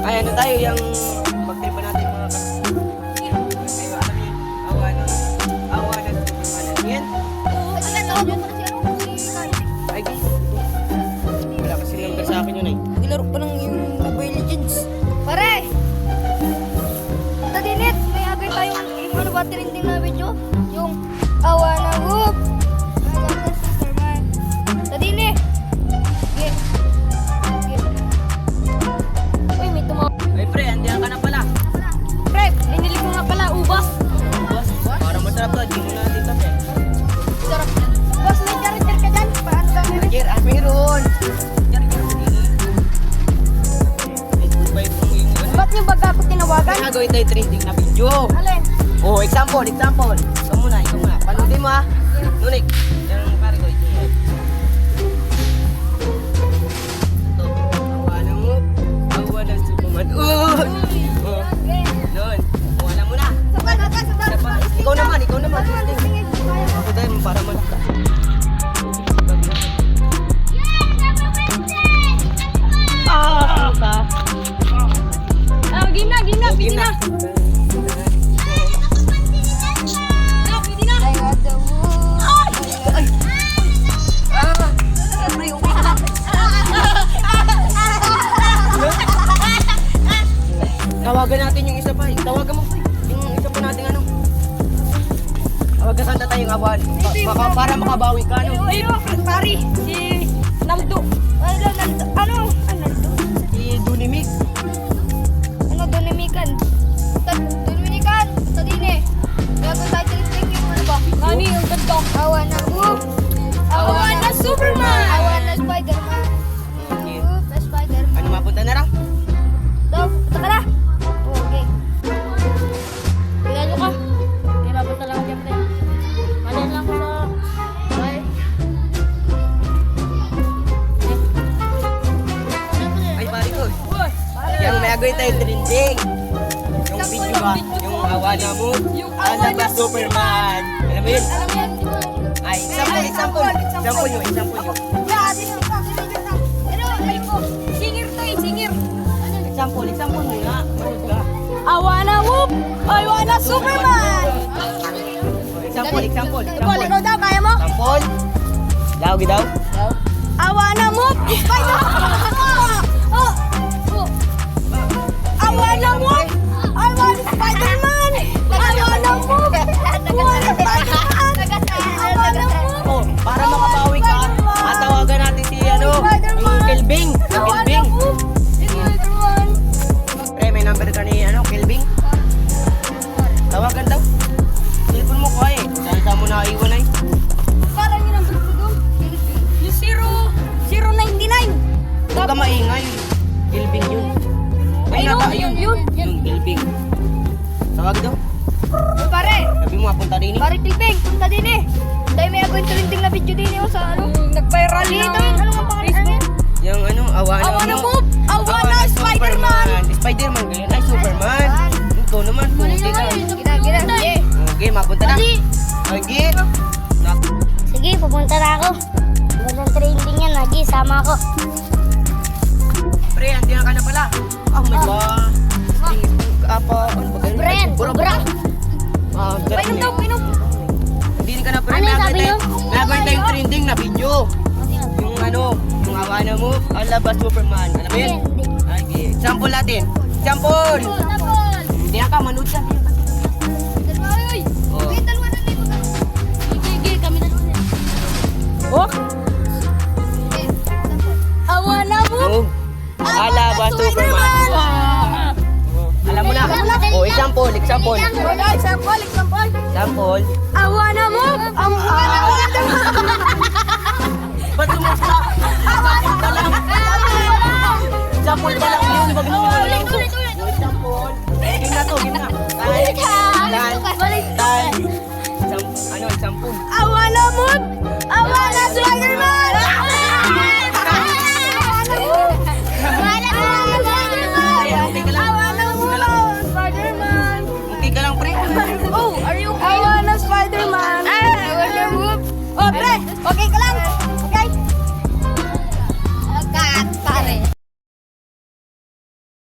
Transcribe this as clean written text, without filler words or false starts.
Ay, ano tayo, yung magtripa natin mga awa na yan. Ay, wala kasi number sa akin yun ay. Naglaro pa ng yung Mobile Legends. Pare! Tadinit, may agay tayong yung ano ba trending na video? Yung awa na whoop! Awa na Superman. Tadinit! Sige. Sige. Uy, may tumawag. Ay, pre, andiyan ka na pala. Pre, inili ko nga pala, ubas. Boss, para masarap to, di mo natin tabi. Sarap. Boss, may character ka dyan? Paano ba meron? Jer, meron. Ba't niyo baga ako tinawagan? Kaya gawin tayo trending na video. Alin? Oh, example. Ikaw muna. Panoodin mo ha. Nunik. Yung pare ko. Ito. Awa na mo. Awa na Superman. Oh! Nun. Wala mo na. Sabar. Ikaw naman. Trending. Ito tayo para malaka. Ah! Ka. Game na. Pwede na. I got the wood. Ay! Ah! Pre, okay ka lang. Tawagan natin yung isa pa. Tawagan mo. Yung isa pa natin ano. Tawagan kanta tayong awan. Para makabawi ka ano. Pari, si Naldo. Ano? Si Dunimik. Ano Dominican? Dominican, Tadine. Gago tayo trending yung ano ba? Nani yung ganda? Awa na whoop. Awa na Superman. Awa na Spider-Man. Okay. Whoop na Spider-Man. Ano mapunta na lang? Daw, punta ka na. Okay. Tignan nyo ka. Kaya mapunta lang ako dyan, pre. Malin lang ko sa... Bye. Ay, pare ko. Yung may agawin tayo trending. Yung video ba? Yung awa na mo. Alam ba Superman? Alam mo yun? Alam mo yan, di ba? Ay, example nyo. Example mo nga. Manood ka. Awa na whoop! Awa na Superman! Example. Ikaw daw, kaya mo? Example. Daw. Awa na whoop! Spider-Man! Oh! Awa na whoop! Awa na Spider-Man! Awa na whoop! Awa na Spider-Man! Awa na whoop! Oh, para makabawi ka, matawagan natin si ano, yung Kelbing. Awa na whoop! Spider-Man! Pre, may number ka ni ano, Kelbing. Tawagan daw. Telepon mo ko ay. Saan mo naiwan ay? Parang yun ang gusto doon. Yung 099. Huwag ka maingay. Kelbing yun. Ay, nata, yun. Yun. Yung Kelbing. Tawag daw. Pare! Sabi mo, mapunta rin eh. Pare Tilping, punta din eh. Dahil may agawin trending na video din eh sa ano. Nag-viral dito yun. Ano nga pangalan? Yung ano, awa na mo. Awa na Spider-Man! Spider-Man ganyan. Ay, Superman. Ikaw naman. Puti ka. Gina. Okay, mapunta na. Okay. Sige, pupunta na ako. Magandang trending yan, Nagi. Sama ako. Pre, andiyan ka na pala. Oh my God. Apa, ano ba ganyan? Bren, Bura. Painom. Hindi ka na pre. Ano yung sabi niyo? Nagawin tayong trending na video. Yung ano, yung awa na mo, ala ba Superman? Alam mo yun? Okay, example natin. Example! Hindi ka, manood ka. Oh. Oh? Awa na mo! Oh. Ala ba Superman? Oh. Alam mo na. Oh, example. Example. Example. Awa na mo! Awa na mo!